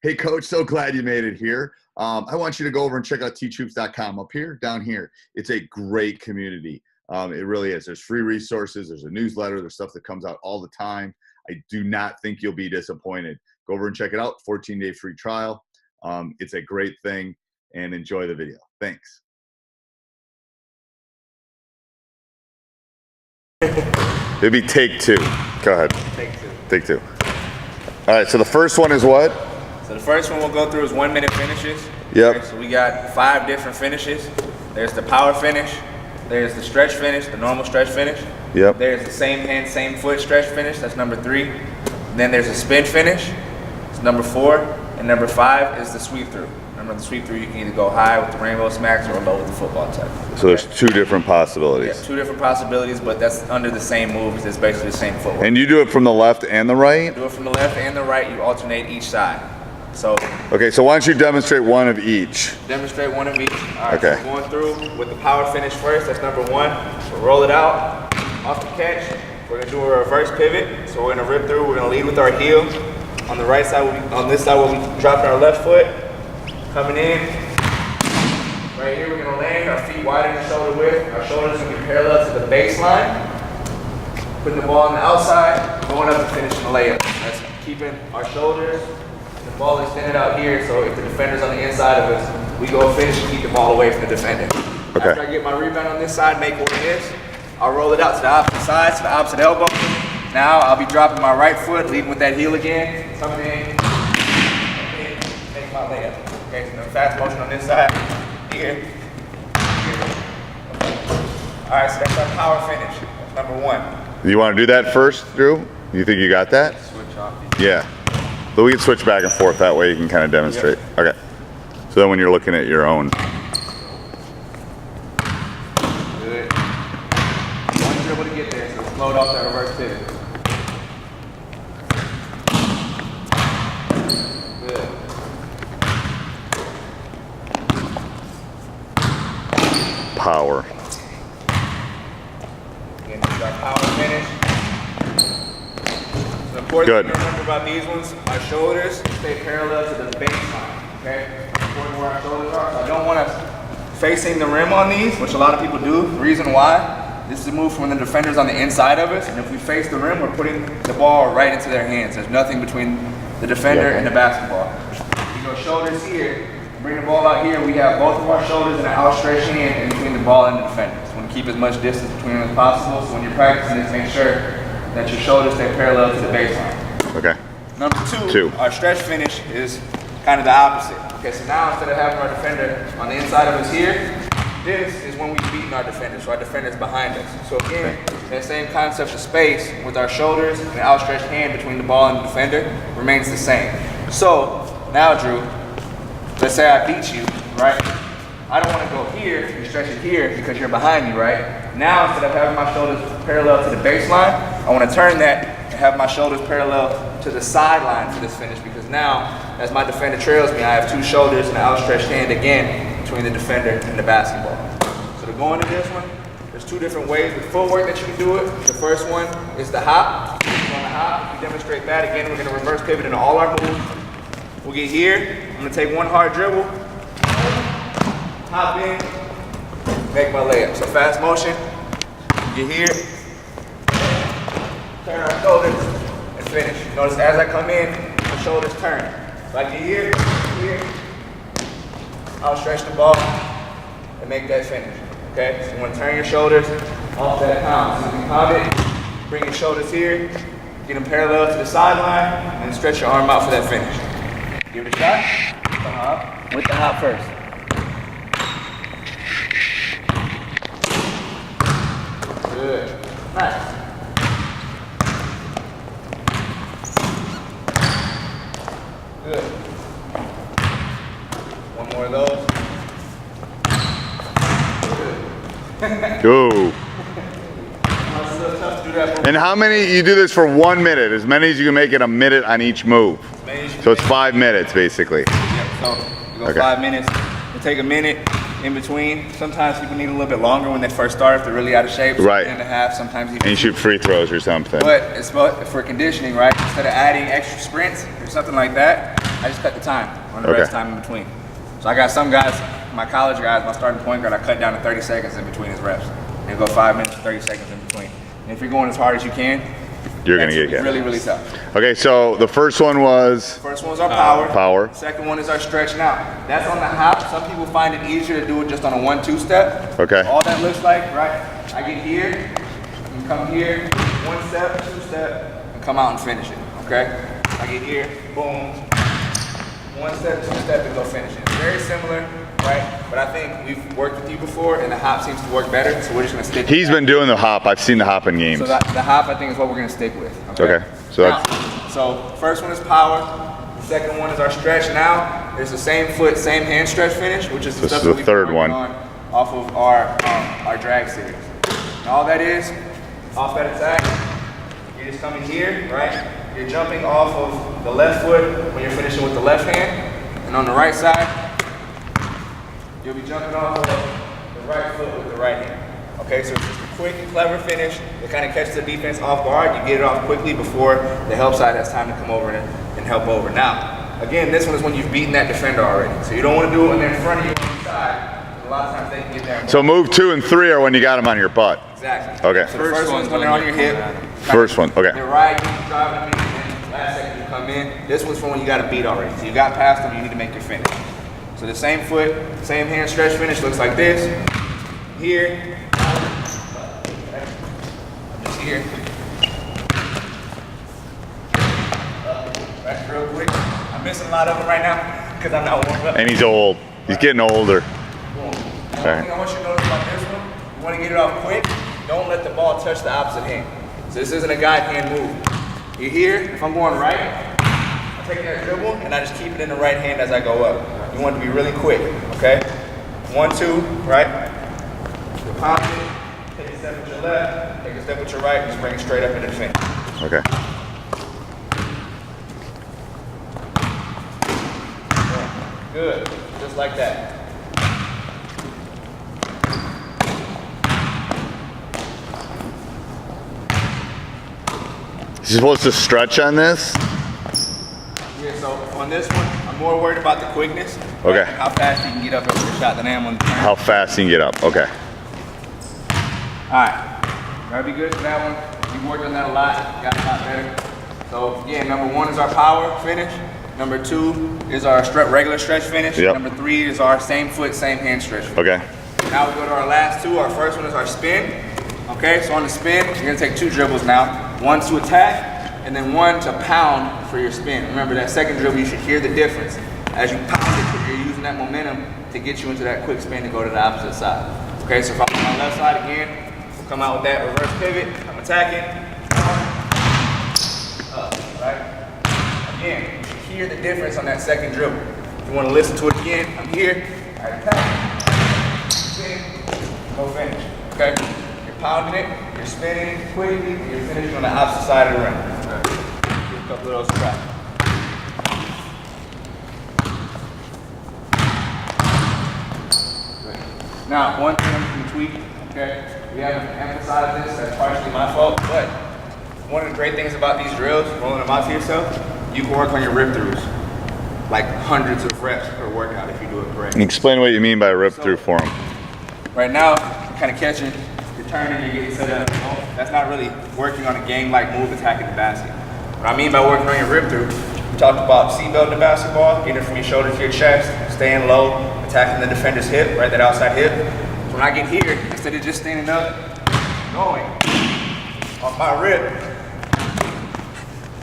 Hey, Coach, so glad you made it here. I want you to go over and check out teachhoops.com up here, down here. It's a great community. It really is. There's free resources. There's a newsletter. There's stuff that comes out all the time. I do not think you'll be disappointed. Go over and check it out. 14-day free trial. It's a great thing, and enjoy the video. Thanks. It'd be take two. Go ahead. Take two. Take two. All right, so the first one is what? So the first one we'll go through is 1 minute finishes. Yep. Okay, so we got 5 different finishes. There's the power finish. There's the stretch finish, the normal stretch finish. Yep. There's the same hand, same foot stretch finish. That's number 3. Then there's a spin finish. It's number 4. And number 5 is the sweep through. Remember, the sweep through, you can either go high with the rainbow smacks or low with the football tech. So there's 2 different possibilities. Yeah, 2 different possibilities, but that's under the same moves. It's basically the same footwork. And you do it from the left and the right? Do it from the left and the right. You alternate each side. So Okay, so why don't you demonstrate one of each? demonstrate one of each. All right, Okay. so going through with the power finish first. That's number 1. We'll roll it out off the catch. We're gonna do a reverse pivot. So we're gonna rip through. We're gonna lead with our heel. On the right side, on this side, we'll be dropping our left foot. Coming in. Right here, we're gonna land. Our feet wider than shoulder width. Our shoulders are gonna be parallel to the baseline. Putting the ball on the outside, going up and finishing the layup. That's keeping our shoulders. The ball extended out here, so if the defender's on the inside of us, we go finish and keep the ball away from the defender. Okay. After I get my rebound on this side, make one of this, I'll roll it out to the opposite side, to the opposite elbow. Now I'll be dropping my right foot, leading with that heel again, coming in, make my layup. Okay, so fast motion on this side, here, here. All right, so that's our power finish. That's number 1. You want to do that first, Drew? You think you got that? Switch off. Yeah. But we can switch back and forth that way you can kind of demonstrate. Yep. Okay. So then when you're looking at your own. Good. One dribble to get there, so float off that reverse pivot. Good. Power. Again, this is our power finish. The important Good. thing to remember about these ones, our shoulders stay parallel to the baseline. Okay? Important where our shoulders are. So I don't want us facing the rim on these, which a lot of people do. The reason why, this is a move from when the defender's on the inside of us, and if we face the rim, we're putting the ball right into their hands. There's nothing between the defender and the basketball. We go shoulders here, bring the ball out here, we have both of our shoulders and an outstretched hand in between the ball and the defender. So we want to keep as much distance between them as possible. So when you're practicing this, make sure that your shoulders stay parallel to the baseline. Okay. Number 2, our stretch finish is kind of the opposite. Okay, so now instead of having our defender on the inside of us here, this is when we've beaten our defender, so our defender's behind us. So again, that same concept of space with our shoulders and the outstretched hand between the ball and the defender remains the same. So now, Drew, let's say I beat you, right? I don't want to go here and stretch it here because you're behind me, right? Now, instead of having my shoulders parallel to the baseline, I want to turn that and have my shoulders parallel to the sideline for this finish, because now, as my defender trails me, I have 2 shoulders and an outstretched hand again between the defender and the basketball. So to go into this one, there's 2 different ways with footwork that you can do it. The first one is the hop. On the hop, if we demonstrate that, again, we're going to reverse pivot into all our moves. We'll get here. I'm going to take one hard dribble, hop in, make my layup. So fast motion, get here, turn our shoulders, and finish. Notice as I come in, the shoulders turn. So I get here, I'll stretch the ball and make that finish. Okay? So you want to turn your shoulders off that pound. So you can pound it, bring your shoulders here, get them parallel to the sideline, and stretch your arm out for that finish. Give it a shot. With the hop first. Good. Nice. Good. One more of those. Good. Go. It's a little tough to do that. And how many, you do this for 1 minute, as many as you can make it a minute on each move. So it's 5 minutes basically. Yep, so we go Okay. 5 minutes. We take a minute in between. Sometimes people need a little bit longer when they first start if they're really out of shape. So Right. 1.5, sometimes even And you shoot free throws or something. But it's for conditioning, right? Instead of adding extra sprints or something like that, I just cut the time on the rest time in between. So I got some guys, my college guys, my starting point guard, I cut down to 30 seconds in between his reps. And go 5 minutes, 30 seconds in between. And if you're going as hard as you can, you're going to get hit. Really, really tough. Okay, so the first one was? First one was our power. Power. Second one is our stretch. Now, that's on the hop. Some people find it easier to do it just on a 1-2 step. Okay. So all that looks like, right? I get here, and come here, 1 step, 2 step, and come out and finish it, okay? I get here, boom, 1 step, 2 step, and go finish it. Very similar, right? But I think we've worked with you before, and the hop seems to work better, so we're just gonna stick with He's been doing the hop. I've seen the hop in games. So the hop, I think, is what we're gonna stick with. Okay. So now, so first one is power. The second one is our stretch. Now, it's the same foot, same hand stretch finish, which is the stuff that we've been working on off of our drag series. And all that is, off that attack, you're just coming here, right? You're jumping off of the left foot when you're finishing with the left hand, and on the right side, you'll be jumping off of the right foot with the right hand. Okay, so it's just a quick, clever finish to kind of catch the defense off guard. You get it off quickly before the help side has time to come over and help over. Now, again, this one is when you've beaten that defender already. So you don't want to do it when they're in front of you on the side. A lot of times they can get there. So move 2 and 3 are when you got them on your butt. Exactly. Okay. So the first one's when they're on your hip. First one, okay. They're right, you driving them in, and last second you come in. This one's for when you got to beat already. So you got past them, you need to make your finish. So the same foot, same hand stretch finish looks like this. Here. Just here. That's real quick. I'm missing a lot of them right now because I'm not warmed up. And he's old. He's getting older. Boom. One thing I want you to notice about this one, you want to get it off quick, don't let the ball touch the opposite hand. So this isn't a guide hand move. You're here, if I'm going right, I take that dribble and I just keep it in the right hand as I go up. You want it to be really quick, okay? 1, 2, right? You're popping, take a step with your left, take a step with your right, just bring it straight up into the finish. Okay. Good, just like that. You're supposed to stretch on this? Yeah, so on this one, I'm more worried about the quickness. Okay. Right? How fast you can get up after the shot than I am on the turn. How fast you can get up, okay. Alright, gotta be good for that one. We've worked on that a lot, got a lot better. So again, number 1 is our power finish. Number 2 is our regular stretch finish. Yep. Number 3 is our same foot, same hand stretch finish. Okay. Now we go to our last 2. Our first one is our spin. Okay, so on the spin, you're gonna take 2 dribbles now. 1 to attack, and then 1 to pound for your spin. Remember that second dribble, you should hear the difference. As you pound it, you're using that momentum to get you into that quick spin to go to the opposite side. Okay, so if I'm on my left side again, we'll come out with that reverse pivot. I'm attacking. Up, right? Again, you should hear the difference on that second dribble. If you want to listen to it again, I'm here. I attack. Spin. Go finish. Okay? You're pounding it, you're spinning quickly, and you're finishing on the opposite side of the rim. Okay. Get a couple of those try. Now, one thing I'm tweak, okay? We haven't emphasized this, that's partially my fault, but one of the great things about these drills, rolling them out to yourself, you can work on your rip throughs. Like hundreds of reps per workout if you do it correctly. Explain what you mean by rip through for him. Right now, you're kind of catching, you're turning, you're getting set up. That's not really working on a game-like move, attacking the basket. What I mean by working on your rip through, we talked about seatbelt in the basketball, getting it from your shoulder to your chest, staying low, attacking the defender's hip, right, that outside hip. So when I get here, instead of just standing up, going off my rip,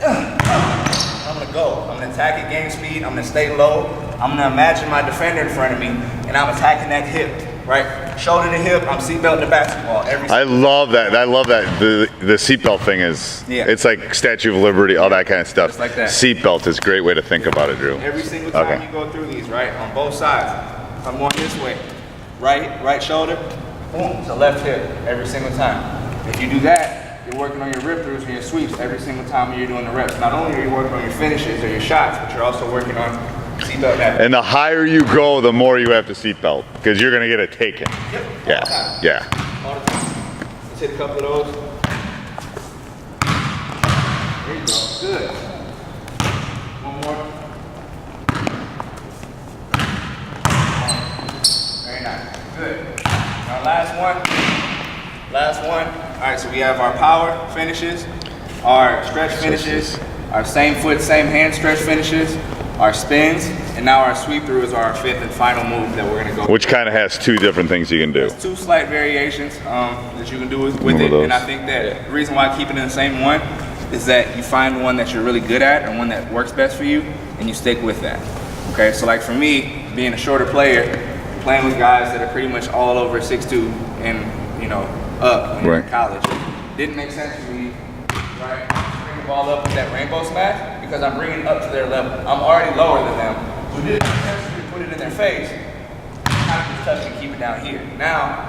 I'm gonna go. I'm gonna attack at game speed, I'm gonna stay low, I'm gonna imagine my defender in front of me, and I'm attacking that hip, right? Shoulder to hip, I'm seatbelting the basketball. I love that. I love that. The seatbelt thing is, it's like Statue of Liberty, all that kind of stuff. Just like that. Seatbelt is a great way to think about it, Drew. Every single time you go through these, right, on both sides, if I'm going this way, right shoulder, boom, to left hip, every single time. If you do that, you're working on your rip throughs and your sweeps every single time you're doing the reps. Not only are you working on your finishes or your shots, but you're also working on seatbelt habits. And the higher you go, the more you have to seatbelt, because you're going to get it taken. Yep. Yeah. Yeah. All the time. Let's hit a couple of those. There you go. Good. One more. time. Good. Our last one. Last one. All right, so we have our power finishes, our stretch finishes, our same foot, same hand stretch finishes, our spins, and now our sweep through is our fifth and final move that we're gonna go. Which kind of has two different things you can do. There's two slight variations that you can do with it, and I think that the reason why I keep it in the same one is that you find one that you're really good at and one that works best for you, and you stick with that. Okay, so like for me, being a shorter player, playing with guys that are pretty much all over 6'2" and, you know, up in college, didn't make sense for me, right? Bring the ball up with that rainbow smash because I'm bringing it up to their level. I'm already lower than them, so it didn't make sense for me to put it in their face. I have to just touch it and keep it down here. Now,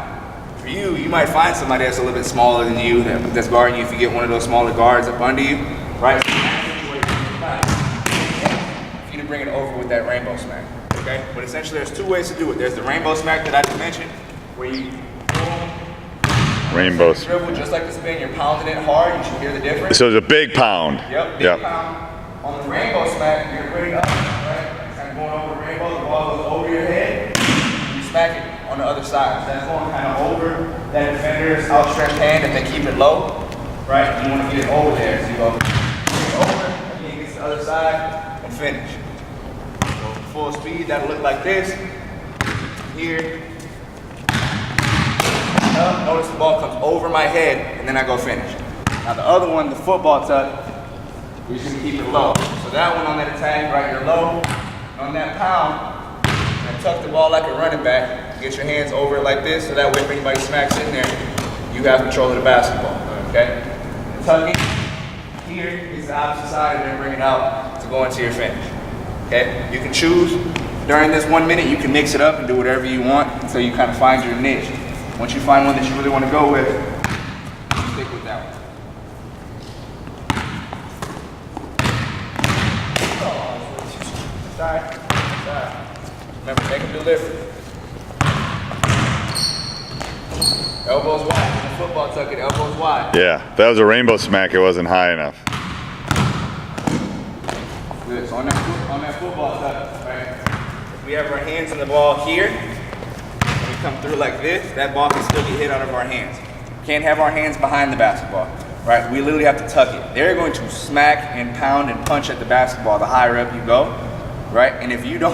for you, you might find somebody that's a little bit smaller than you that's guarding you if you get one of those smaller guards up under you, right? For you to bring it over with that rainbow smack, okay? But essentially, there's two ways to do it. There's the rainbow smack that I just mentioned, where you rainbow dribble just like the spin. You're pounding it hard. You should hear the difference. So it's a big pound. Yep, big pound. On the rainbow smack, you're bringing up, right? Kind of going over the rainbow. The ball goes over your head. You smack it on the other side. So that's going kind of over that defender's outstretched hand if they keep it low, right? You want to get it over there. So you go over, and then get to the other side and finish. So full speed, that'll look like this. Here. Notice the ball comes over my head, and then I go finish. Now the other one, the football tuck, you're just gonna keep it low. So that one on that attack, right, you're low. On that pound, and tuck the ball like a running back. Get your hands over it like this, so that way if anybody smacks in there, you have control of the basketball, okay? Tuck it. Here is the opposite side, and then bring it out to go into your finish, okay? You can choose. During this 1 minute, you can mix it up and do whatever you want until you kind of find your niche. Once you find one that you really want to go with, stick with that one. Side, side. Remember, make a delivery. Elbows wide. In the football tuck it, elbows wide. Yeah, if that was a rainbow smack, it wasn't high enough. Good. So on that football tuck, right? If we have our hands on the ball here, come through like this, that ball can still get hit out of our hands. Can't have our hands behind the basketball, right? We literally have to tuck it. They're going to smack and pound and punch at the basketball the higher up you go, right? And if you don't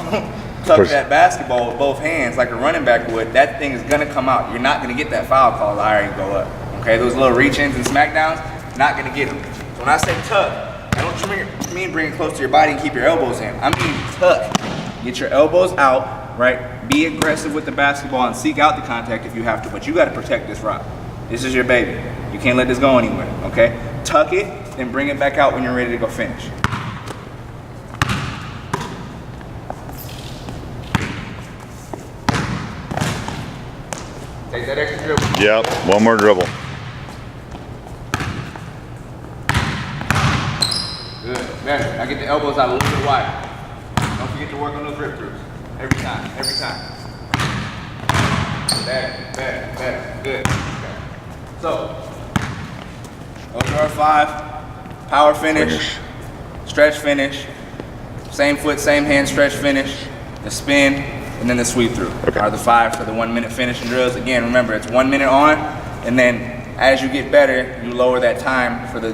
tuck that basketball with both hands like a running back would, that thing is gonna come out. You're not gonna get that foul call the higher you go up, okay? Those little reach-ins and smackdowns, not gonna get them. So when I say tuck, I don't mean bring it close to your body and keep your elbows in. I mean tuck. Get your elbows out, right? Be aggressive with the basketball and seek out the contact if you have to, but you gotta protect this rock. This is your baby. You can't let this go anywhere, okay? Tuck it, then bring it back out when you're ready to go finish. Take that extra dribble. Yep, one more dribble. Good, better. Now get the elbows out a little bit wider. Don't forget to work on those rip throughs. Every time, every time. Better, good. Okay. So, those are our 5. Power finish, stretch finish, same foot, same hand stretch finish, the spin, and then the sweep through are the 5 for the 1 minute finishing drills. Again, remember it's 1 minute on, and then as you get better, you lower that time for the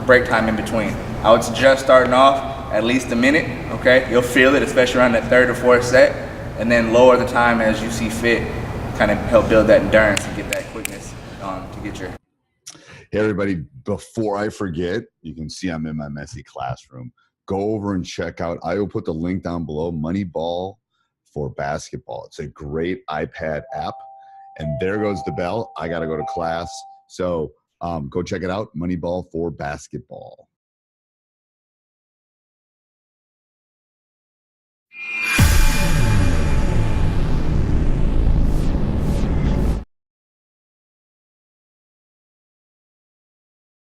break time in between. I would suggest starting off at least a minute, okay? You'll feel it, especially around that 3rd or 4th set, and then lower the time as you see fit, kind of help build that endurance and get that quickness to get your... Hey, everybody, before I forget, you can see I'm in my messy classroom. Go over and check out, I will put the link down below, Moneyball for basketball. It's a great iPad app, and there goes the bell. I got to go to class, so go check it out, Moneyball for basketball.